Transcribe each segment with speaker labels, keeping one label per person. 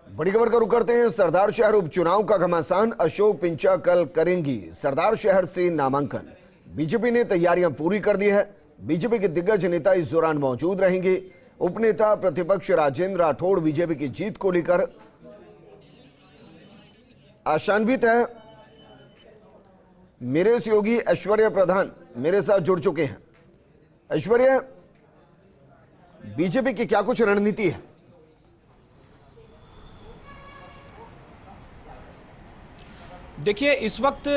Speaker 1: बड़ी खबर का रुख करते हैं। सरदार शहर उपचुनाव का घमासान। अशोक पिंचा कल करेंगी सरदार शहर से नामांकन। बीजेपी ने तैयारियां पूरी कर दी है। बीजेपी के दिग्गज नेता इस दौरान मौजूद रहेंगे। उपनेता प्रतिपक्ष राजेंद्र राठौड़ बीजेपी की जीत को लेकर आशान्वित है। मेरे सहयोगी ऐश्वर्या प्रधान मेरे साथ जुड़ चुके हैं। ऐश्वर्या, बीजेपी की क्या कुछ रणनीति है?
Speaker 2: देखिए, इस वक्त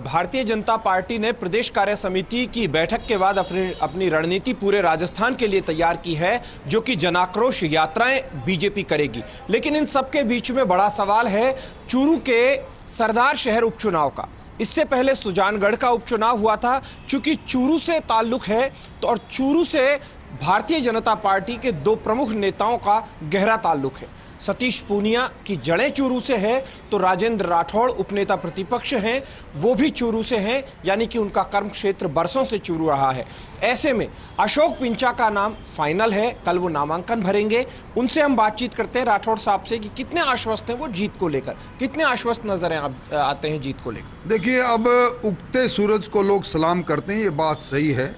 Speaker 2: भारतीय जनता पार्टी ने प्रदेश कार्य समिति की बैठक के बाद अपनी रणनीति पूरे राजस्थान के लिए तैयार की है, जो कि जनाक्रोश यात्राएं बीजेपी करेगी। लेकिन इन सबके बीच में बड़ा सवाल है चूरू के सरदार शहर उपचुनाव का। इससे पहले सुजानगढ़ का उपचुनाव हुआ था। चूंकि चूरू से ताल्लुक है तो और चूरू से भारतीय जनता पार्टी के दो प्रमुख नेताओं का गहरा ताल्लुक है। सतीश पूनिया की जड़ें चूरू से है तो राजेंद्र राठौड़ उपनेता प्रतिपक्ष हैं, वो भी चूरू से हैं, यानी कि उनका कर्म क्षेत्र बरसों से चूरू रहा है। ऐसे में अशोक पिंचा का नाम फाइनल है। कल वो नामांकन भरेंगे। उनसे हम बातचीत करते हैं राठौड़ साहब से कि कितने आश्वस्त हैं वो जीत को लेकर, कितने आश्वस्त नजर आते हैं जीत को लेकर।
Speaker 3: देखिए, अब उगते सूरज को लोग सलाम करते हैं, ये बात सही है।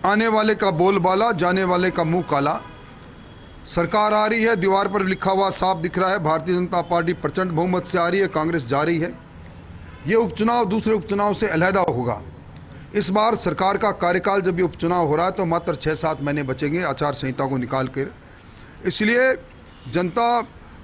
Speaker 3: आने वाले का बोलबाला, जाने वाले का मुंह काला। सरकार आ रही है, दीवार पर लिखा हुआ साफ दिख रहा है, भारतीय जनता पार्टी प्रचंड बहुमत से आ रही है, कांग्रेस जा रही है। ये उपचुनाव दूसरे उपचुनाव से अलहदा होगा। इस बार सरकार का कार्यकाल जब ये उपचुनाव हो रहा है तो मात्र 6-7 महीने बचेंगे आचार संहिता को निकाल कर। इसलिए जनता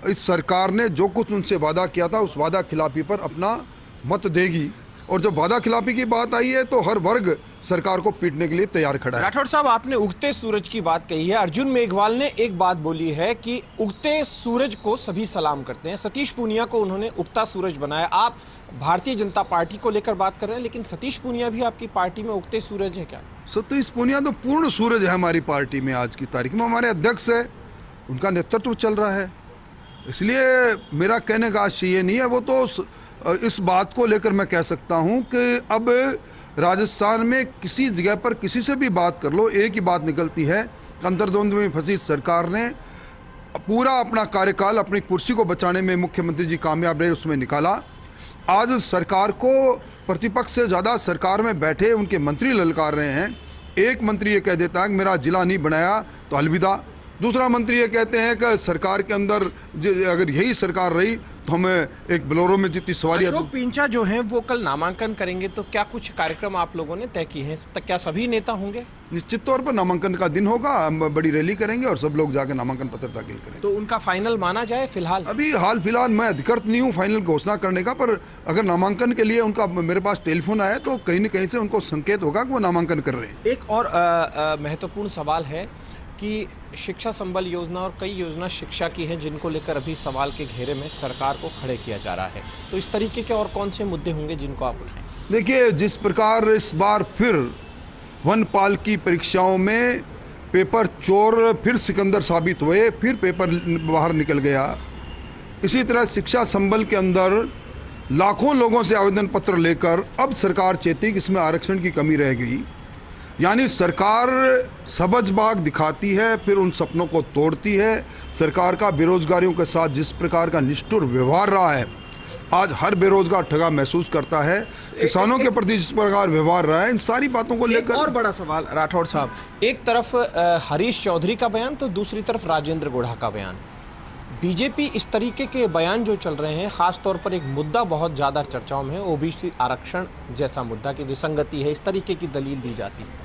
Speaker 3: इस सरकार ने जो कुछ उनसे वादा किया था उस वादा खिलाफी पर अपना मत देगी। और जब वादा खिलाफी की बात आई है तो हर वर्ग सरकार को पीटने के लिए तैयार खड़ा है।
Speaker 2: राठौड़ साहब, आपने उगते सूरज की बात कही है। अर्जुन मेघवाल ने एक बात बोली है कि उगते सूरज को सभी सलाम करते हैं। सतीश पूनिया को उन्होंने उगता सूरज बनाया। आप भारतीय जनता पार्टी को लेकर बात कर रहे हैं, लेकिन सतीश पूनिया भी आपकी पार्टी में उगते सूरज है क्या?
Speaker 3: सतीश पूनिया तो पूर्ण सूरज है हमारी पार्टी में। आज की तारीख में हमारे अध्यक्ष है, उनका नेतृत्व चल रहा है। इसलिए मेरा कहने का आशय ये नहीं है। वो तो इस बात को लेकर मैं कह सकता हूं कि अब राजस्थान में किसी जगह पर किसी से भी बात कर लो, एक ही बात निकलती है। अंतर्द्वंद में फंसी सरकार ने पूरा अपना कार्यकाल अपनी कुर्सी को बचाने में मुख्यमंत्री जी कामयाब रहे, उसमें निकाला। आज सरकार को प्रतिपक्ष से ज़्यादा सरकार में बैठे उनके मंत्री ललकार रहे हैं। एक मंत्री ये कह देता है कि मेरा जिला नहीं बनाया तो अलविदा। दूसरा मंत्री ये कहते हैं कि सरकार के अंदर अगर यही सरकार रही तो हमें एक बोलेरो में जितनी सवारियां।
Speaker 2: अशोक पिंचा जो हैं वो कल नामांकन करेंगे, तो क्या कुछ कार्यक्रम आप लोगों ने तय किए हैं? क्या सभी नेता होंगे?
Speaker 3: निश्चित तौर पर नामांकन का दिन होगा, हम बड़ी रैली करेंगे और सब लोग जाकर नामांकन पत्र दाखिल करेंगे।
Speaker 2: तो उनका फाइनल माना जाए? फिलहाल
Speaker 3: अभी हाल फिलहाल मैं अधिकृत नहीं हूँ फाइनल घोषणा करने का, पर अगर नामांकन के लिए उनका मेरे पास टेलीफोन आया तो कहीं न कहीं से उनको संकेत होगा कि वो नामांकन कर रहे हैं।
Speaker 2: एक और महत्वपूर्ण सवाल है कि शिक्षा संबल योजना और कई योजना शिक्षा की है जिनको लेकर अभी सवाल के घेरे में सरकार को खड़े किया जा रहा है। तो इस तरीके के और कौन से मुद्दे होंगे जिनको आप उठाएं?
Speaker 3: देखिए, जिस प्रकार इस बार फिर वनपाल की परीक्षाओं में पेपर चोर फिर सिकंदर साबित हुए, फिर पेपर बाहर निकल गया, इसी तरह शिक्षा संबल के अंदर लाखों लोगों से आवेदन पत्र लेकर अब सरकार चेती कि इसमें आरक्षण की कमी रह गई। यानी सरकार सबजबाग दिखाती है, फिर उन सपनों को तोड़ती है। सरकार का बेरोजगारियों के साथ जिस प्रकार का निष्ठुर व्यवहार रहा है, आज हर बेरोजगार ठगा महसूस करता है। किसानों के प्रति जिस प्रकार व्यवहार रहा है, इन सारी बातों को लेकर
Speaker 2: और बड़ा सवाल राठौड़ साहब, एक तरफ हरीश चौधरी का बयान तो दूसरी तरफ राजेंद्र गुढ़ा का बयान। बीजेपी इस तरीके के बयान जो चल रहे हैं, खास तौर पर एक मुद्दा बहुत ज़्यादा चर्चाओं में है, ओबीसी आरक्षण जैसा मुद्दा की विसंगति है, इस तरीके की दलील दी जाती है।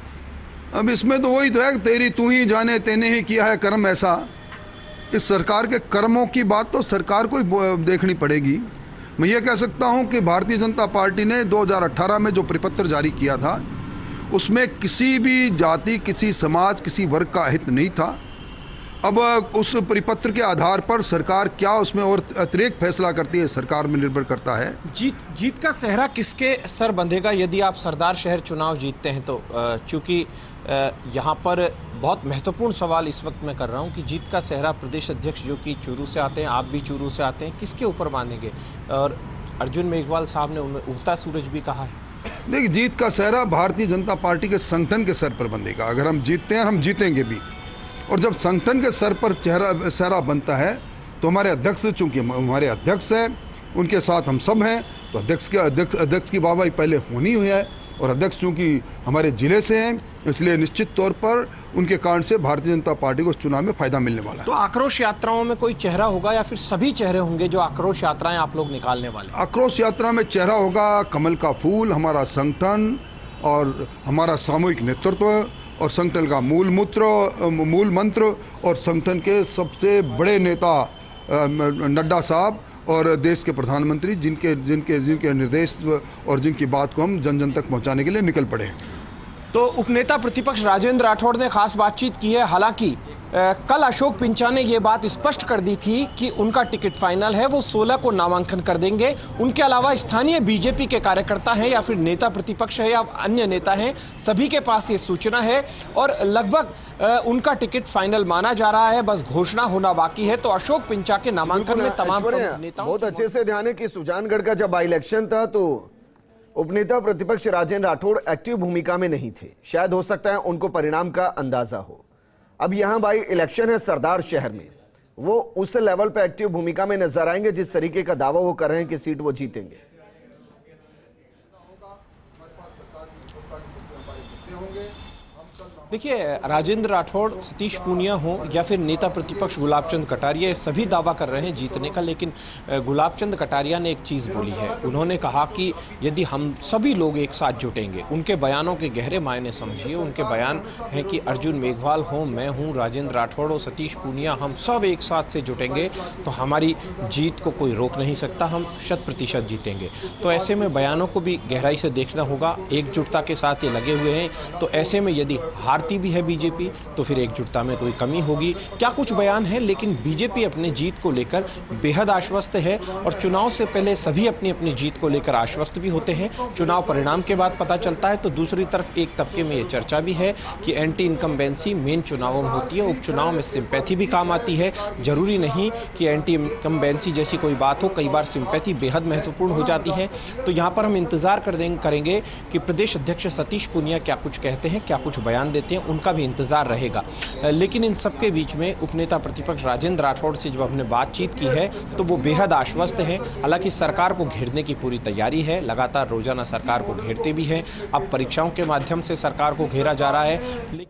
Speaker 3: अब इसमें तो वही तो है, तेरी तू ही जाने तेने ही किया है कर्म ऐसा। इस सरकार के कर्मों की बात तो सरकार को ही देखनी पड़ेगी। मैं ये कह सकता हूँ कि भारतीय जनता पार्टी ने 2018 में जो परिपत्र जारी किया था उसमें किसी भी जाति, किसी समाज, किसी वर्ग का हित नहीं था। अब उस परिपत्र के आधार पर सरकार क्या उसमें और अतिरिक्त फैसला करती है, सरकार में निर्भर करता है।
Speaker 2: जीत का सेहरा किसके सर बंधेगा यदि आप सरदार शहर चुनाव जीतते हैं तो? चूंकि यहाँ पर बहुत महत्वपूर्ण सवाल इस वक्त मैं कर रहा हूँ कि जीत का सेहरा प्रदेश अध्यक्ष जो कि चूरू से आते हैं, आप भी चूरू से आते हैं, किसके ऊपर बांधेंगे? और अर्जुन मेघवाल साहब ने उगता सूरज भी कहा है।
Speaker 3: देखिए, जीत का सेहरा भारतीय जनता पार्टी के संगठन के सर पर बंधेगा। अगर हम जीतते हैं, हम जीतेंगे भी। और जब संगठन के सर पर सेहरा बनता है तो हमारे अध्यक्ष, चूंकि हमारे अध्यक्ष हैं, उनके साथ हम सब हैं, तो अध्यक्ष की वाहवाही पहले होनी हुई है। और अध्यक्ष चूंकि हमारे जिले से हैं, इसलिए निश्चित तौर पर उनके कारण से भारतीय जनता पार्टी को इस चुनाव में फायदा मिलने वाला है।
Speaker 2: तो आक्रोश यात्राओं में कोई चेहरा होगा या फिर सभी चेहरे होंगे जो आक्रोश यात्राएं आप लोग निकालने वाले?
Speaker 3: आक्रोश यात्रा में चेहरा होगा कमल का फूल, हमारा संगठन और हमारा सामूहिक नेतृत्व और संगठन का मूल मंत्र और संगठन के सबसे बड़े नेता नड्डा साहब और देश के प्रधानमंत्री, जिनके निर्देश और जिनकी बात को हम जन जन तक पहुंचाने के लिए निकल पड़े हैं।
Speaker 2: तो उपनेता प्रतिपक्ष राजेंद्र राठौड़ ने खास बातचीत की है। हालांकि कल अशोक पिंचा ने यह बात स्पष्ट कर दी थी कि उनका टिकट फाइनल है, वो 16 को नामांकन कर देंगे। उनके अलावा स्थानीय बीजेपी के कार्यकर्ता हैं या फिर नेता प्रतिपक्ष है या अन्य नेता हैं, सभी के पास ये सूचना है और लगभग उनका टिकट फाइनल माना जा रहा है, बस घोषणा होना बाकी है। तो अशोक पिंचा के नामांकन में तमाम नेताओं
Speaker 1: बहुत अच्छे से ध्यान है कि सुजानगढ़ का जब बाई इलेक्शन था तो उपनेता प्रतिपक्ष राजेंद्र राठौड़ एक्टिव भूमिका में नहीं थे। शायद हो सकता है उनको परिणाम का अंदाजा हो। अब यहां बाई इलेक्शन है सरदार शहर में, वो उस लेवल पे एक्टिव भूमिका में नजर आएंगे जिस तरीके का दावा वो कर रहे हैं कि सीट वो जीतेंगे।
Speaker 2: देखिए, राजेंद्र राठौड़, सतीश पूनिया हो या फिर नेता प्रतिपक्ष गुलाबचंद कटारिया, सभी दावा कर रहे हैं जीतने का। लेकिन गुलाबचंद कटारिया ने एक चीज़ बोली है, उन्होंने कहा कि यदि हम सभी लोग एक साथ जुटेंगे, उनके बयानों के गहरे मायने समझिए। उनके बयान हैं कि अर्जुन मेघवाल हो, मैं हूं, राजेंद्र राठौड़ हो, सतीश पूनिया, हम सब एक साथ से जुटेंगे तो हमारी जीत को कोई रोक नहीं सकता, हम 100% जीतेंगे। तो ऐसे में बयानों को भी गहराई से देखना होगा, एकजुटता के साथ ये लगे हुए हैं। तो ऐसे में यदि हारती भी है बीजेपी तो फिर एकजुटता में कोई कमी होगी। क्या कुछ बयान है, लेकिन बीजेपी अपने जीत को लेकर बेहद आश्वस्त है और चुनाव से पहले सभी अपनी अपनी जीत को लेकर आश्वस्त भी होते हैं। चुनाव परिणाम के बाद पता चलता है। तो दूसरी तरफ एक तबके में यह चर्चा भी है कि एंटी इनकम्बेंसी मेन चुनावों में होती है, उपचुनाव में सिंपैथी भी काम आती है। जरूरी नहीं कि एंटी इनकम्बेंसी जैसी कोई बात हो, कई बार सिंपैथी बेहद महत्वपूर्ण हो जाती है। तो यहाँ पर हम इंतजार करेंगे कि प्रदेश अध्यक्ष सतीश पूनिया क्या कुछ कहते हैं, क्या कुछ बयान देते हैं, उनका भी इंतजार रहेगा। लेकिन इन सबके बीच में उपनेता प्रतिपक्ष राजेंद्र राठौड़ से जब हमने बातचीत की है तो वो बेहद आश्वस्त हैं। हालांकि सरकार को घेरने की पूरी तैयारी है, लगातार रोजाना सरकार को घेरते भी हैं। अब परीक्षाओं के माध्यम से सरकार को घेरा जा रहा है। लेकिन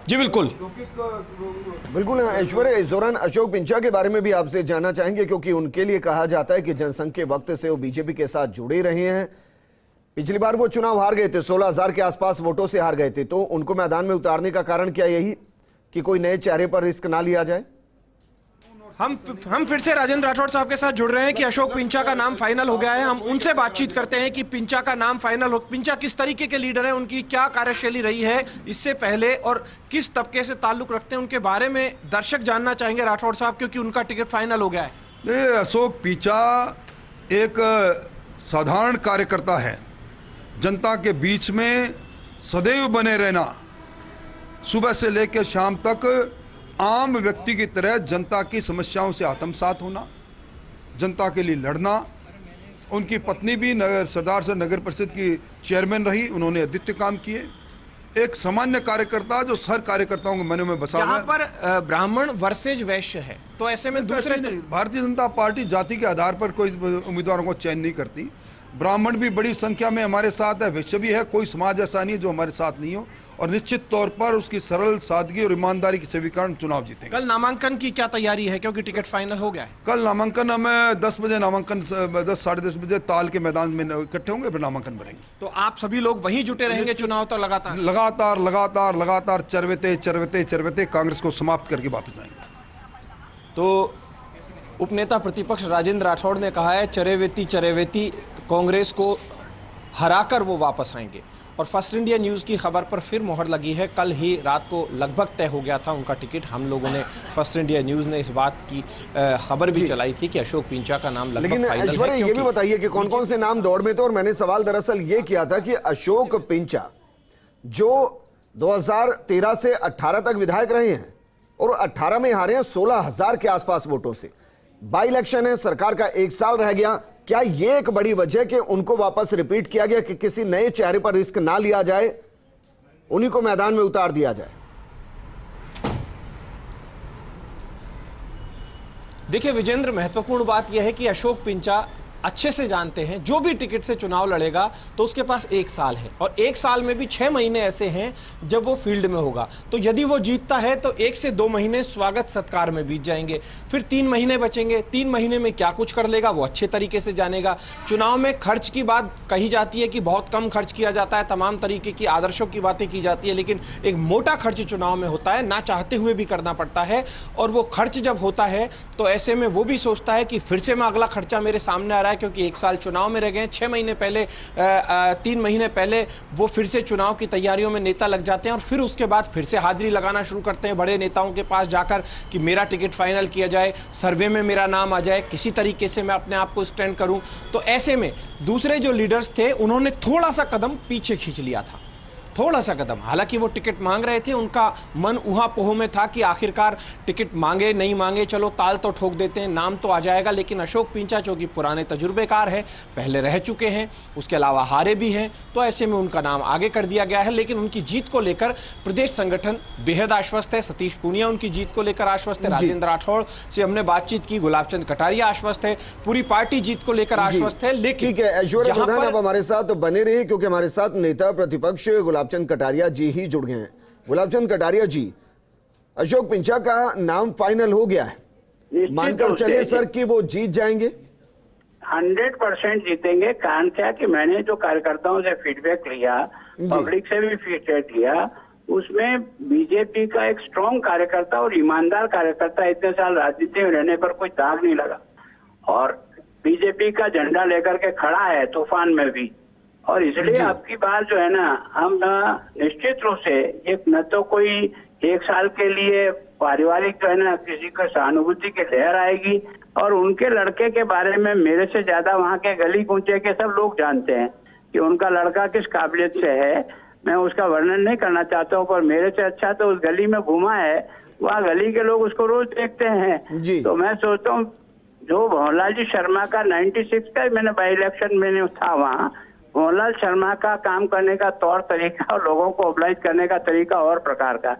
Speaker 2: जी बिल्कुल
Speaker 1: ऐश्वर्य, इस दौरान अशोक पिंचा के बारे में भी आपसे जानना चाहेंगे क्योंकि उनके लिए कहा जाता है कि जनसंघ के वक्त से वो बीजेपी के साथ जुड़े रहे हैं। पिछली बार वो चुनाव हार गए थे, 16,000 के आसपास वोटों से हार गए थे। तो उनको मैदान में उतारने का कारण क्या यही कि कोई नए चेहरे पर रिस्क ना लिया जाए?
Speaker 2: हम फिर से राजेंद्र राठौड़ साहब के साथ जुड़ रहे हैं कि अशोक पिंचा का नाम फाइनल हो गया है। हम उनसे बातचीत करते हैं कि पिंचा का नाम फाइनल हो, पिंचा किस तरीके के लीडर हैं, उनकी क्या कार्यशैली रही है इससे पहले और किस तबके से ताल्लुक रखते हैं, उनके बारे में दर्शक जानना चाहेंगे राठौड़ साहब, क्योंकि उनका टिकट फाइनल हो गया है।
Speaker 3: अशोक पिंचा एक साधारण कार्यकर्ता है, जनता के बीच में सदैव बने रहना, सुबह से लेकर शाम तक आम व्यक्ति की तरह जनता की समस्याओं से आत्मसात होना, जनता के लिए लड़ना। उनकी पत्नी भी सरदार से नगर परिषद की चेयरमैन रही, उन्होंने अद्वितीय काम किए। एक सामान्य कार्यकर्ता जो हर कार्यकर्ताओं के मन में बसा हुआ है।
Speaker 2: यहाँ पर ब्राह्मण वर्सेज वैश्य है, तो ऐसे में दूसरे
Speaker 3: भारतीय जनता पार्टी जाति के आधार पर कोई उम्मीदवारों को चयन नहीं करती। ब्राह्मण भी बड़ी संख्या में हमारे साथ है, वैश्य भी है, कोई समाज ऐसा नहीं है जो हमारे साथ नहीं हो। और निश्चित तौर पर उसकी सरल सादगी और ईमानदारी के स्वीकार चुनाव जीतेंगे।
Speaker 2: कल नामांकन की क्या तैयारी है, क्योंकि टिकट फाइनल हो गया है?
Speaker 3: कल नामांकन हमें 10 बजे नामांकन 10 साढ़े 10 बजे ताल के मैदान में इकट्ठे होंगे, फिर नामांकन भरेंगे।
Speaker 2: तो आप सभी लोग वहीं जुटे रहेंगे चुनाव तक लगातार?
Speaker 3: लगातार चरवते कांग्रेस को समाप्त करके वापस आएंगे।
Speaker 2: तो उपनेता प्रतिपक्ष राजेंद्र राठौड़ ने कहा है चरेवेती कांग्रेस को हराकर वो वापस आएंगे। और फर्स्ट इंडिया न्यूज़ की खबर पर फिर मोहर लगी है। कल ही रात को लगभग तय हो गया था उनका टिकट। हम लोगों ने फर्स्ट इंडिया न्यूज़ ने इस बात की खबर भी चलाई थी कि अशोक पिंचा का नाम लगभग फाइनल है।
Speaker 1: लेकिन ये भी बताइए कि कौन कौन से नाम दौड़ में थे। और मैंने सवाल दरअसल ये किया था कि अशोक पिंचा जो 2013 से 18 तक विधायक रहे हैं और 18 में हारे हैं 16,000 के आसपास वोटों से। बाई इलेक्शन है, सरकार का 1 साल रह गया, क्या ये एक बड़ी वजह कि उनको वापस रिपीट किया गया कि किसी नए चेहरे पर रिस्क ना लिया जाए, उन्हीं को मैदान में उतार दिया जाए?
Speaker 2: देखिए विजेंद्र, महत्वपूर्ण बात यह है कि अशोक पिंचा अच्छे से जानते हैं जो भी टिकट से चुनाव लड़ेगा तो उसके पास 1 साल है, और 1 साल में भी 6 महीने ऐसे हैं जब वो फील्ड में होगा। तो यदि वो जीतता है तो 1 से 2 महीने स्वागत सत्कार में बीत जाएंगे, फिर 3 महीने बचेंगे। 3 महीने में क्या कुछ कर लेगा वो अच्छे तरीके से जानेगा। चुनाव में खर्च की बात कही जाती है कि बहुत कम खर्च किया जाता है, तमाम तरीके की आदर्शों की बातें की जाती है, लेकिन एक मोटा खर्च चुनाव में होता है, ना चाहते हुए भी करना पड़ता है। और वो खर्च जब होता है तो ऐसे में वो भी सोचता है कि फिर से मैं अगला खर्चा मेरे सामने आ रहा है, क्योंकि 1 साल चुनाव में रह गए। 6 महीने पहले 3 महीने पहले वो फिर से चुनाव की तैयारियों में नेता लग जाते हैं, और फिर उसके बाद फिर से हाजिरी लगाना शुरू करते हैं बड़े नेताओं के पास जाकर कि मेरा टिकट फाइनल किया जाए, सर्वे में मेरा नाम आ जाए, किसी तरीके से मैं अपने आप को स्टैंड करूं। तो ऐसे में दूसरे जो लीडर्स थे उन्होंने थोड़ा सा कदम पीछे खींच लिया था, थोड़ा सा कदम। हालांकि वो टिकट मांग रहे थे, उनका मन ऊहा-पोह में था कि आखिरकार टिकट मांगे नहीं मांगे, चलो ताल तो ठोक देते हैं, नाम तो आ जाएगा। लेकिन अशोक पिंचा जो कि पुराने तजुर्बेकार हैं, पहले रह चुके हैं, उसके अलावा हारे भी हैं, तो ऐसे में उनका नाम आगे कर दिया गया है। लेकिन उनकी जीत को लेकर प्रदेश संगठन बेहद आश्वस्त है। सतीश पूनिया उनकी जीत को लेकर आश्वस्त है, राजेंद्र राठौड़ से हमने बातचीत की, गुलाबचंद कटारिया आश्वस्त है, पूरी पार्टी जीत को लेकर आश्वस्त है। लेकिन
Speaker 1: ठीक है ऐश्वर्य प्रधान, अब हमारे साथ बने रहिए क्योंकि हमारे साथ नेता प्रतिपक्ष गुलाबचंद कटारिया जी ही जुड़ गए हैं। गुलाबचंद कटारिया जी, अशोक पिंचा का नाम फाइनल हो गया है, मानकर चले सर कि वो जीत जाएंगे?
Speaker 4: 100% जीतेंगे। कारण क्या कि मैंने जो कार्यकर्ताओं से फीडबैक लिया, पब्लिक से भी फीडबैक लिया, उसमें बीजेपी का एक स्ट्रॉन्ग कार्यकर्ता और ईमानदार कार्यकर्ता, इतने साल राजनीति में रहने पर कोई दाग नहीं लगा, और बीजेपी का झंडा लेकर के खड़ा है तूफान में भी। और इसलिए आपकी बात जो है ना, हम निश्चित रूप से एक न तो कोई 1 साल के लिए पारिवारिक जो है ना किसी को सहानुभूति की लहर आएगी, और उनके लड़के के बारे में मेरे से ज्यादा वहाँ के गली कूचे के सब लोग जानते हैं कि उनका लड़का किस काबिलियत से है। मैं उसका वर्णन नहीं करना चाहता हूँ, पर मेरे से अच्छा तो उस गली में घुमा है, वहाँ गली के लोग उसको रोज देखते हैं। तो मैं सोचता हूँ जो भंवरलाल जी शर्मा का 96 का मैंने बाई इलेक्शन में था, वहाँ भंवरलाल शर्मा का काम करने का तौर तरीका और लोगों को ऑब्लाइज करने का तरीका और प्रकार का,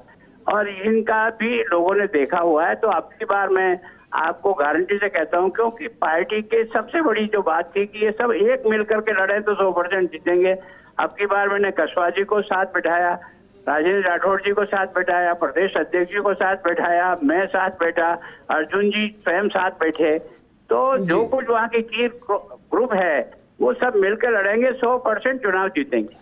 Speaker 4: और इनका भी लोगों ने देखा हुआ है। तो आपकी बार मैं आपको गारंटी से कहता हूं, क्योंकि पार्टी के सबसे बड़ी जो बात थी कि ये सब एक मिलकर के लड़े तो 100% जीतेंगे। आपकी बार मैंने कसवा जी को साथ बिठाया, राजेंद्र राठौड़ जी को साथ बैठाया, प्रदेश अध्यक्ष जी को साथ बैठाया, मैं साथ बैठा, अर्जुन जी स्वयं साथ बैठे। तो जो कुछ वहाँ की ग्रुप है वो सब मिलकर लड़ेंगे, 100% चुनाव जीतेंगे।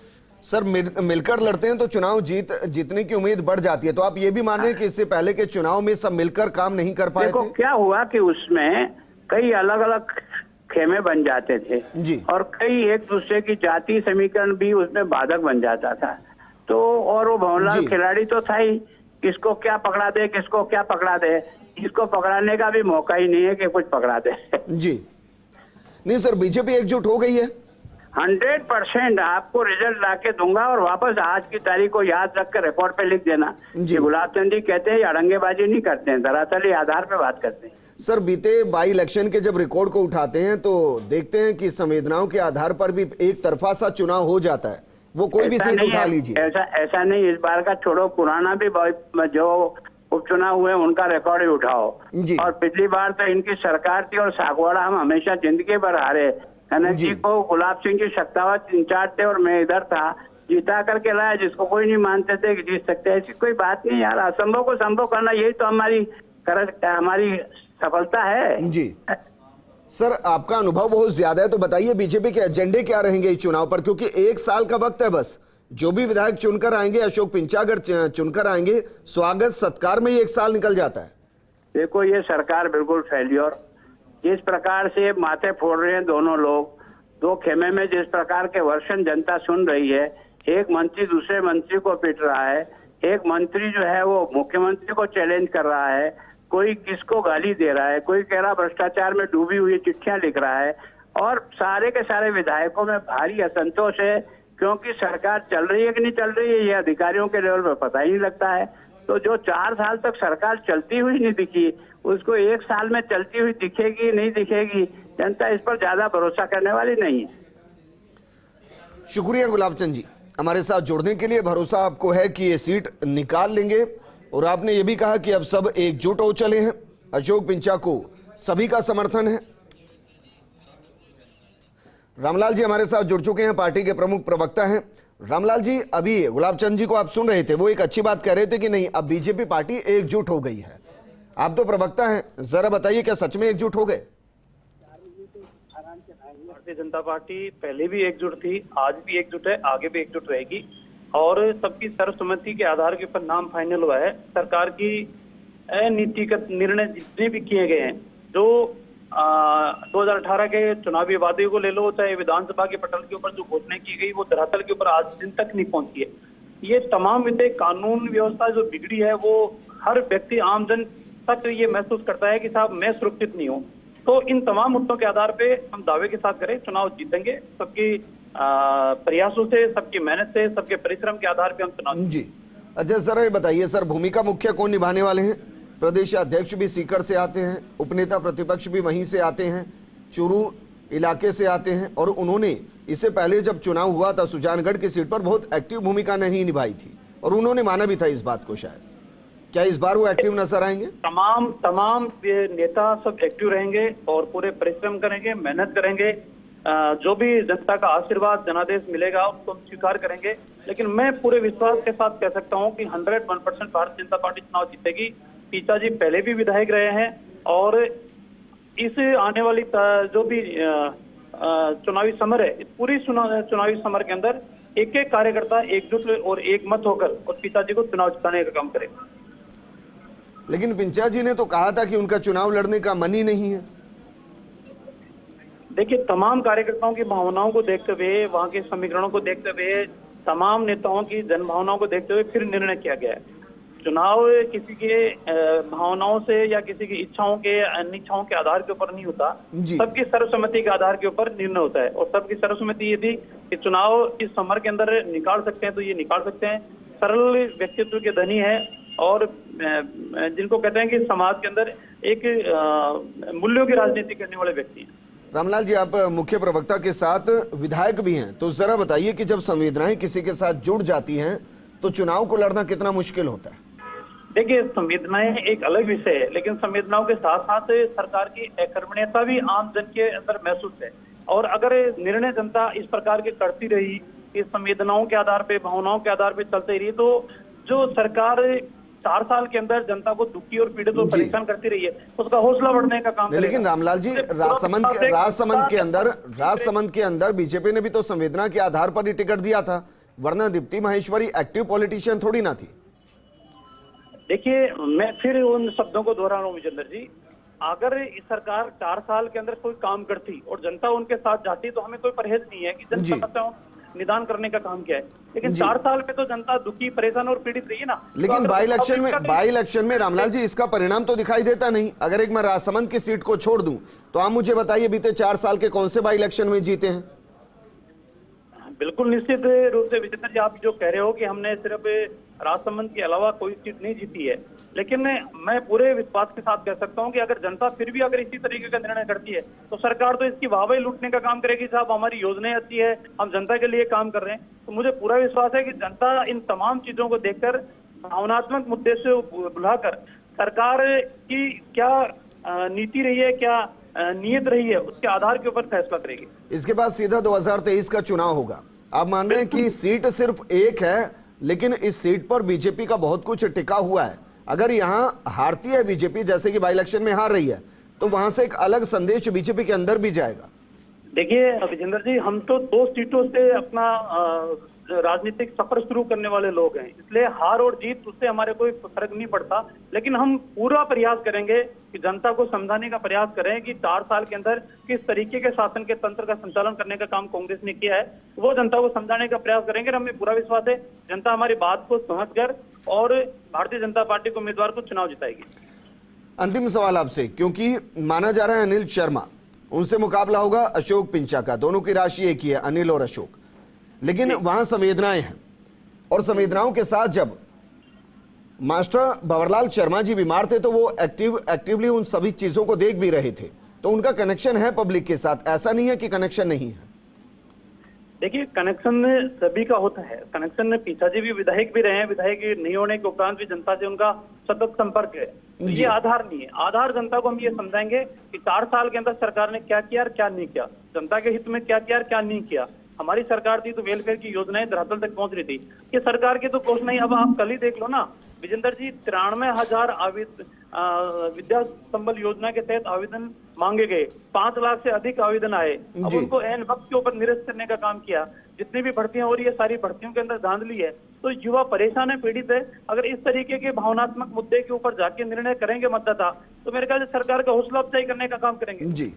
Speaker 1: सर मिलकर लड़ते हैं तो चुनाव जीतने की उम्मीद बढ़ जाती है। तो आप ये भी मान रहे हैं कि इससे पहले के चुनाव में सब मिलकर काम नहीं कर पाए
Speaker 4: देखो
Speaker 1: थे?
Speaker 4: क्या हुआ कि उसमें कई अलग अलग खेमे बन जाते थे
Speaker 1: जी,
Speaker 4: और कई एक दूसरे की जाति समीकरण भी उसमें बाधक बन जाता था। तो और वो भंवरलाल खिलाड़ी तो था ही, किसको क्या पकड़ा दे, किसको क्या पकड़ा दे, इसको पकड़ाने का भी मौका ही नहीं है कि कुछ पकड़ा दे।
Speaker 1: जी नहीं सर, बीजेपी एकजुट हो गई है
Speaker 4: 100%। आपको रिजल्ट लाके दूंगा, और वापस आज की तारीख को याद रख कर रिकॉर्ड पे लिख देना कि गुलाबचंद जी कहते हैं अड़ंगेबाजी नहीं करते हैं, दरअसल आधार पे बात करते हैं।
Speaker 1: सर बीते बाई इलेक्शन के जब रिकॉर्ड को उठाते हैं तो देखते हैं कि संवेदनाओं के आधार पर भी एक तरफा सा चुनाव हो जाता है, वो कोई भी सीट उठा लीजिए।
Speaker 4: ऐसा नहीं, इस बार का छोड़ो, पुराना भी जो उपचुनाव हुए उनका रिकॉर्ड ही उठाओ। और पिछली बार तो इनकी सरकार थी और सागवाड़ा हम हमेशा जिंदगी भर हारे। कनक जी को गुलाब सिंह जी शक्तावत इंचार्ज थे और मैं इधर था, जीता करके लाया, जिसको कोई नहीं मानते थे कि जीत सकते। ऐसी कोई बात नहीं यार, असंभव को संभव करना यही तो हमारी सफलता है।
Speaker 1: जी सर, आपका अनुभव बहुत ज्यादा है, तो बताइए बीजेपी के एजेंडे क्या रहेंगे इस चुनाव पर, क्योंकि 1 साल का वक्त है बस। जो भी विधायक चुनकर आएंगे, अशोक पिंचा अगर चुनकर आएंगे, स्वागत सत्कार में ही 1 साल निकल जाता है।
Speaker 4: देखो ये सरकार बिल्कुल फेल्योर, जिस प्रकार से माथे फोड़ रहे हैं दोनों लोग, 2 खेमे में जिस प्रकार के वर्षन जनता सुन रही है, एक मंत्री दूसरे मंत्री को पीट रहा है, एक मंत्री जो है वो मुख्यमंत्री को चैलेंज कर रहा है, कोई किसको गाली दे रहा है, कोई कह रहा भ्रष्टाचार में डूबी हुई चिट्ठियां लिख रहा है, और सारे के सारे विधायकों में भारी असंतोष है, क्योंकि सरकार चल रही है कि नहीं चल रही है ये अधिकारियों के लेवल पर पता ही नहीं लगता है। तो जो 4 साल तक सरकार चलती हुई नहीं दिखी, उसको 1 साल में चलती हुई दिखेगी नहीं दिखेगी, जनता इस पर ज्यादा भरोसा करने वाली नहीं है।
Speaker 1: शुक्रिया गुलाब चंद जी, हमारे साथ जुड़ने के लिए। भरोसा आपको है कि ये सीट निकाल लेंगे, और आपने ये भी कहा कि अब सब एकजुट हो चले हैं। अशोक पिंचा को सभी का समर्थन है। रामलाल जी हमारे साथ जुड़ चुके हैं, पार्टी के प्रमुख प्रवक्ता हैं। रामलाल जी, अभी गुलाब चंद जी को आप सुन रहे थे, वो एक अच्छी बात कह रहे थे कि नहीं, अब बीजेपी पार्टी एकजुट हो गई है। आप तो प्रवक्ता हैं, जरा बताइए क्या सच में एकजुट हो गए?
Speaker 5: भारतीय जनता पार्टी पहले भी एकजुट थी, आज भी एकजुट है, आगे भी एकजुट रहेगी, और सबकी सर्वसम्मति के आधार के ऊपर नाम फाइनल हुआ है। सरकार की नीतिगत निर्णय जितने भी किए गए हैं, जो 2018 के चुनावी वादे को ले लो, चाहे विधानसभा के पटल के ऊपर जो घोषणा की गई, वो धरातल के ऊपर आज दिन तक नहीं पहुंची है। ये तमाम विधेयक, कानून व्यवस्था जो बिगड़ी है, वो हर व्यक्ति, आमजन तक ये महसूस करता है कि साहब मैं सुरक्षित नहीं हूँ। तो इन तमाम मुद्दों के आधार पे हम दावे के साथ करें चुनाव जीतेंगे। सबकी प्रयासों से, सबकी मेहनत से, सबके परिश्रम के आधार पे हम चुनाव
Speaker 1: जी। अच्छा सर, ये बताइए सर, भूमिका मुख्य कौन निभाने वाले हैं? प्रदेश अध्यक्ष भी सीकर से आते हैं, उपनेता प्रतिपक्ष भी वहीं से आते हैं, चूरू इलाके से आते हैं, और उन्होंने इससे पहले जब चुनाव हुआ था सुजानगढ़ की सीट पर बहुत एक्टिव भूमिका नहीं निभाई थी, और उन्होंने माना भी था इस बात को। शायद क्या इस बार वो एक्टिव नजर आएंगे?
Speaker 5: तमाम नेता सब एक्टिव रहेंगे और पूरे परिश्रम करेंगे, मेहनत करेंगे। जो भी जनता का आशीर्वाद, जनादेश मिलेगा उसको हम स्वीकार करेंगे। लेकिन मैं पूरे विश्वास के साथ कह सकता हूं कि 101% भारतीय जनता पार्टी चुनाव जीतेगी। पिता जी पहले भी विधायक रहे हैं, और इस आने वाली जो भी चुनावी समर है, इस पूरी चुनावी समर के अंदर एक एक कार्यकर्ता एकजुट और एक मत होकर और पिताजी को चुनाव जिताने का काम करेगा।
Speaker 1: लेकिन पिंचा जी ने तो कहा था कि उनका चुनाव लड़ने का मन ही नहीं है।
Speaker 5: देखिए, तमाम कार्यकर्ताओं की भावनाओं को देखते हुए, वहां के समीकरणों को देखते हुए, तमाम नेताओं की जनभावनाओं को देखते हुए फिर निर्णय किया गया है। चुनाव किसी के भावनाओं से या किसी की इच्छाओं के अनिच्छाओं के आधार के ऊपर नहीं होता, सबकी सर्वसम्मति के आधार के ऊपर निर्णय होता है। और सबकी सर्वसम्मति ये थी कि चुनाव इस समर के अंदर निकाल सकते हैं तो ये निकाल सकते हैं। सरल व्यक्तित्व के धनी है, और जिनको कहते हैं कि समाज के अंदर एक मूल्यों की राजनीति करने वाले व्यक्ति हैं।
Speaker 1: रामलाल जी, आप मुख्य प्रवक्ता के साथ विधायक भी हैं, तो जरा बताइए कि जब संवेदनाएं किसी के साथ जुड़ जाती हैं तो चुनाव को लड़ना कितना मुश्किल होता है?
Speaker 5: देखिए, संवेदनाएं एक अलग विषय है, लेकिन संवेदनाओं के साथ साथ सरकार की अकर्मण्यता भी आम जन के अंदर महसूस है। और अगर निर्णय जनता इस प्रकार के करती रही, इस संवेदनाओं के आधार पे, भावनाओं के आधार पे चलते रही, तो जो सरकार 4 साल के अंदर जनता को दुखी और पीड़ित और परेशान करती रही है, उसका हौसला बढ़ने का काम करेगा।
Speaker 1: लेकिन रामलाल जी, राजसमंद के अंदर बीजेपी ने भी तो संवेदना के आधार पर ही टिकट दिया था, वरना दीप्ति माहेश्वरी एक्टिव पॉलिटिशियन थोड़ी ना थी।
Speaker 5: देखिए, मैं फिर उन शब्दों को दोहरा रहा हूँ विजेंद्र जी, अगर इस सरकार 4 साल के अंदर कोई काम करती और जनता उनके साथ जाती तो हमें कोई परहेज नहीं है कि जन समस्याओं निदान करने का काम क्या है। लेकिन 4 साल में तो जनता दुखी, परेशान और पीड़ित रही है ना।
Speaker 1: लेकिन बाई इलेक्शन में रामलाल जी इसका परिणाम तो दिखाई देता नहीं। अगर एक मैं राजसमंद की सीट को छोड़ दूं तो आप मुझे बताइए बीते 4 साल के कौन से बाई इलेक्शन में जीते हैं?
Speaker 5: बिल्कुल निश्चित रूप से विजेंद्र जी, आप जो कह रहे हो कि हमने सिर्फ राजसमंद के अलावा कोई सीट नहीं जीती है, लेकिन मैं पूरे विश्वास के साथ कह सकता हूं कि अगर जनता फिर भी अगर इसी तरीके का निर्णय करती है तो सरकार तो इसकी वाहवाही लूटने का काम करेगी। साहब, हमारी योजनाएं अच्छी है, हम जनता के लिए काम कर रहे हैं। तो मुझे पूरा विश्वास है कि जनता इन तमाम चीजों को देखकर, भावनात्मक मुद्दे से बुलाकर सरकार की क्या नीति रही है, क्या नियत रही है, उसके आधार के ऊपर फैसला करेगी।
Speaker 1: इसके बाद सीधा 2023 का चुनाव होगा। आप मान रहे हैं कि सीट सिर्फ एक है, लेकिन इस सीट पर बीजेपी का बहुत कुछ टिका हुआ है। अगर यहाँ हारती है बीजेपी, जैसे कि बाई इलेक्शन में हार रही है, तो वहां से एक अलग संदेश बीजेपी के अंदर भी जाएगा।
Speaker 5: देखिए विजेंद्र जी, हम तो 2 सीटों से अपना राजनीतिक सफर शुरू करने वाले लोग हैं, इसलिए हार और जीत उससे हमारे कोई फर्क नहीं पड़ता। लेकिन हम पूरा प्रयास करेंगे कि जनता को समझाने का प्रयास करें कि 4 साल के अंदर किस तरीके के शासन के तंत्र का संचालन करने का काम कांग्रेस ने किया है, वो जनता को समझाने का प्रयास करेंगे। और हमें पूरा विश्वास है जनता हमारी बात को समझकर और भारतीय जनता पार्टी के उम्मीदवार को चुनाव जिताएगी।
Speaker 1: अंतिम सवाल आपसे, क्योंकि माना जा रहा है अनिल शर्मा, उनसे मुकाबला होगा अशोक पिंचा का, दोनों की राशि एक ही है, अनिल और अशोक, लेकिन वहां संवेदनाएं हैं, और संवेदनाओं के साथ जब मास्टर भंवरलाल शर्मा जी बीमार थे तो वो एक्टिवली उन सभी चीजों को देख भी रहे थे, तो उनका कनेक्शन है पब्लिक के साथ, ऐसा नहीं है कि कनेक्शन नहीं है।
Speaker 5: देखिए, कनेक्शन सभी का होता है। कनेक्शन में पिताजी भी विधायक भी रहे हैं, विधायक नहीं होने के उपरांत भी जनता से उनका सतत संपर्क है। तो ये आधार नहीं है। आधार जनता को हम ये समझाएंगे कि 4 साल के अंदर सरकार ने क्या किया और क्या नहीं किया, जनता के हित में क्या किया और क्या नहीं किया। हमारी सरकार थी तो वेलफेयर की योजनाएं धरातल तक पहुंच रही थी। ये सरकार की तो कोशिश नहीं। अब आप कल ही देख लो ना, विजेंद्र जी, 93,000 विद्या संबल योजना के तहत आवेदन मांगे गए, 5 लाख से अधिक आवेदन आए। अब उनको एन वक्त के ऊपर निरस्त करने का काम किया। जितनी भी भर्तियां हो रही है, सारी भर्तियों के अंदर धांधली है। तो युवा परेशान है, पीड़ित है। अगर इस तरीके के भावनात्मक मुद्दे के ऊपर जाके निर्णय करेंगे मतदाता, तो मेरे ख्याल से सरकार का हौसला अफजाई करने का काम करेंगे।
Speaker 1: जी,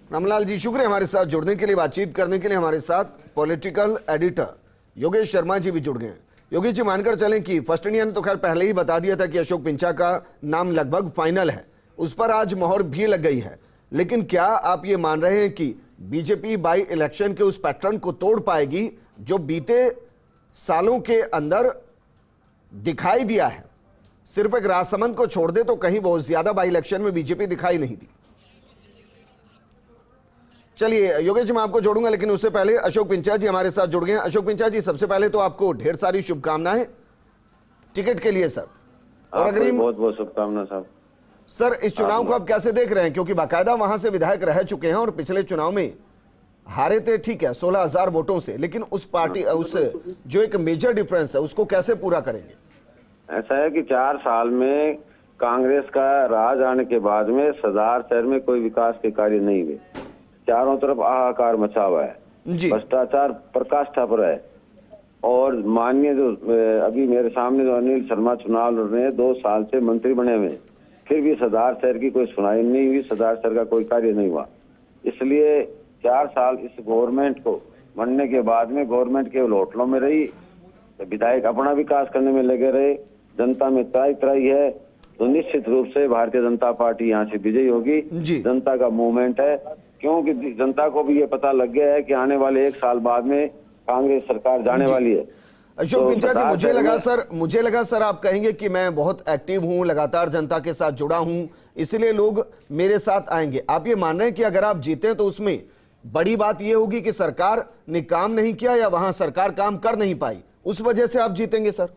Speaker 1: रामलाल जी, शुक्रिया हमारे साथ जुड़ने के लिए, बातचीत करने के लिए। हमारे साथ पॉलिटिकल एडिटर योगेश शर्मा जी भी जुड़ गए हैं। योगेश जी, मानकर चलें कि फर्स्ट इंडिया ने तो खैर पहले ही बता दिया था कि अशोक पिंचा का नाम लगभग फाइनल है, उस पर आज मोहर भी लग गई है, लेकिन क्या आप ये मान रहे हैं कि बीजेपी बाई इलेक्शन के उस पैटर्न को तोड़ पाएगी जो बीते सालों के अंदर दिखाई दिया है? सिर्फ एक राजसमंद को छोड़ दे तो कहीं बहुत ज्यादा बाई इलेक्शन में बीजेपी दिखाई नहीं दी। चलिए योगेश जी, मैं आपको जोड़ूंगा, लेकिन उससे पहले अशोक पिंचा जी हमारे साथ जुड़ गए हैं। अशोक पिंचा जी, सबसे पहले तो आपको ढेर सारी शुभकामनाएं टिकट के लिए सर, और अग्रिम
Speaker 6: बहुत बहुत शुभकामनाएं साहब।
Speaker 1: सर, इस चुनाव को आप कैसे देख रहे हैं, क्योंकि बाकायदा वहां से विधायक रह चुके हैं और पिछले चुनाव में हारे थे, ठीक है, 16,000 वोटों से, लेकिन उस पार्टी उस जो एक मेजर डिफरेंस है उसको कैसे पूरा करेंगे?
Speaker 6: ऐसा है कि 4 साल में कांग्रेस का राज आने के बाद में सदार शहर में कोई विकास के कार्य नहीं हुए। चारों तरफ हाहाकार मचा हुआ है, भ्रष्टाचार प्रकाष्ठा पर है। और माननीय जो अभी मेरे सामने जो अनिल शर्मा चुनाव लड़ रहे हैं, 2 साल से मंत्री बने हुए, फिर भी सदार शहर की कोई सुनाई नहीं हुई, सदार शहर का कोई कार्य नहीं हुआ। इसलिए 4 साल इस गवर्नमेंट को बनने के बाद में गवर्नमेंट केवल होटलों में रही, विधायक अपना विकास करने में लगे रहे, जनता में त्राही त्राही है। तो निश्चित रूप से भारतीय जनता पार्टी यहाँ से विजयी होगी। जनता का मूवमेंट है, क्योंकि जनता को भी ये पता लग गया है कि आने वाले 1 साल बाद में कांग्रेस सरकार जाने वाली है।
Speaker 1: अशोक पिंचा जी, मुझे लगा सर आप कहेंगे कि मैं बहुत एक्टिव हूं, लगातार जनता के साथ जुड़ा हूं, इसलिए लोग मेरे साथ आएंगे। आप ये मान रहे हैं कि अगर आप जीते तो उसमें बड़ी बात यह होगी कि सरकार ने काम नहीं किया या वहां सरकार काम कर नहीं पाई, उस वजह से आप जीतेंगे सर?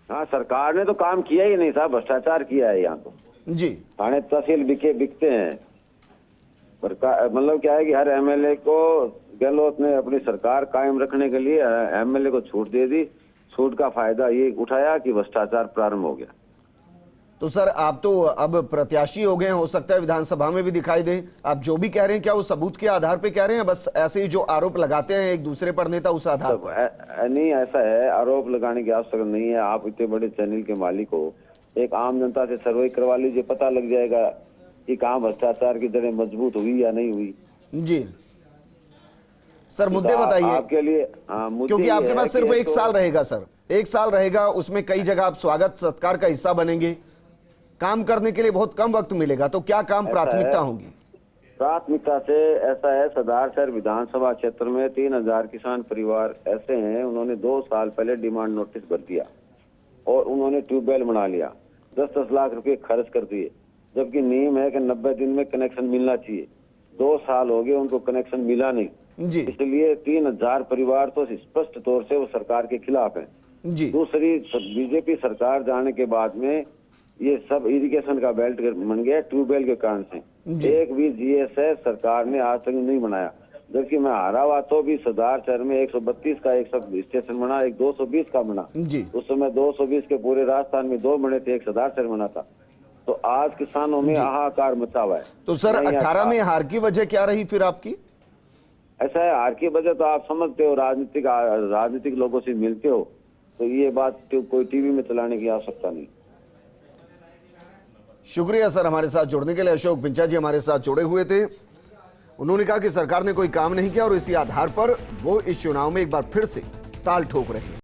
Speaker 6: हाँ, सरकार ने तो काम किया ही नहीं था, भ्रष्टाचार किया है यहाँ तो
Speaker 1: जी।
Speaker 6: थाने तहसील बिकते हैं। मतलब क्या है कि हर एमएलए को गहलोत ने अपनी सरकार कायम रखने के लिए एमएलए को छूट दे दी। छूट का फायदा ये उठाया कि भ्रष्टाचार प्रारंभ हो गया।
Speaker 1: तो सर आप तो अब प्रत्याशी हो गए, हो सकता है विधानसभा में भी दिखाई दे। आप जो भी कह रहे हैं क्या वो सबूत के आधार पे कह रहे हैं, बस ऐसे ही जो आरोप लगाते हैं एक दूसरे पर नेता उस आधार पर?
Speaker 6: नहीं, ऐसा है, आरोप लगाने की आवश्यकता नहीं है। आप इतने बड़े चैनल के मालिक हो, एक आम जनता से सर्वे करवा लीजिए, पता लग जाएगा कि कहाँ भ्रष्टाचार की जड़ें मजबूत हुई या नहीं हुई। जी
Speaker 1: सर, मुद्दे बताइए
Speaker 6: आपके लिए।
Speaker 1: क्योंकि आपके पास सिर्फ 1 साल रहेगा सर, 1 साल रहेगा, उसमें कई जगह आप स्वागत सत्कार का हिस्सा बनेंगे, काम करने के लिए बहुत कम वक्त मिलेगा, तो क्या काम प्राथमिकता होगी?
Speaker 6: प्राथमिकता से ऐसा है, सदार शहर विधानसभा क्षेत्र में 3,000 किसान परिवार ऐसे हैं, उन्होंने 2 साल पहले डिमांड नोटिस भर दिया और उन्होंने ट्यूबवेल बना लिया, 10-10 लाख रुपए खर्च कर दिए, जबकि नियम है कि 90 दिन में कनेक्शन मिलना चाहिए। 2 साल हो गए उनको कनेक्शन मिला नहीं जी। इसलिए 3,000 परिवार तो स्पष्ट तौर से वो सरकार के खिलाफ है जी। दूसरी, बीजेपी सरकार जाने के बाद में ये सब इरिगेशन का बेल्ट बन गया ट्यूबवेल के कारण से। एक भी जीएसएस सरकार ने आज तक नहीं बनाया, जबकि मैं हारा हुआ तो भी सदार शहर में 132 का एक सब स्टेशन बना, एक 220 का बना जी। उस समय 220 के पूरे राजस्थान में 2 बने थे, एक सदार शहर बना था। तो आज किसानों में हाहाकार मचा हुआ है।
Speaker 1: तो सर 18 में हार की वजह क्या रही फिर आपकी?
Speaker 6: ऐसा है, हार की वजह तो आप समझते हो, राजनीतिक लोगों से मिलते हो, तो ये बात तो कोई टीवी में चलाने की आवश्यकता नहीं।
Speaker 1: शुक्रिया सर हमारे साथ जुड़ने के लिए। अशोक पिंचा जी हमारे साथ जुड़े हुए थे, उन्होंने कहा कि सरकार ने कोई काम नहीं किया और इसी आधार पर वो इस चुनाव में एक बार फिर से ताल ठोक रहे हैं।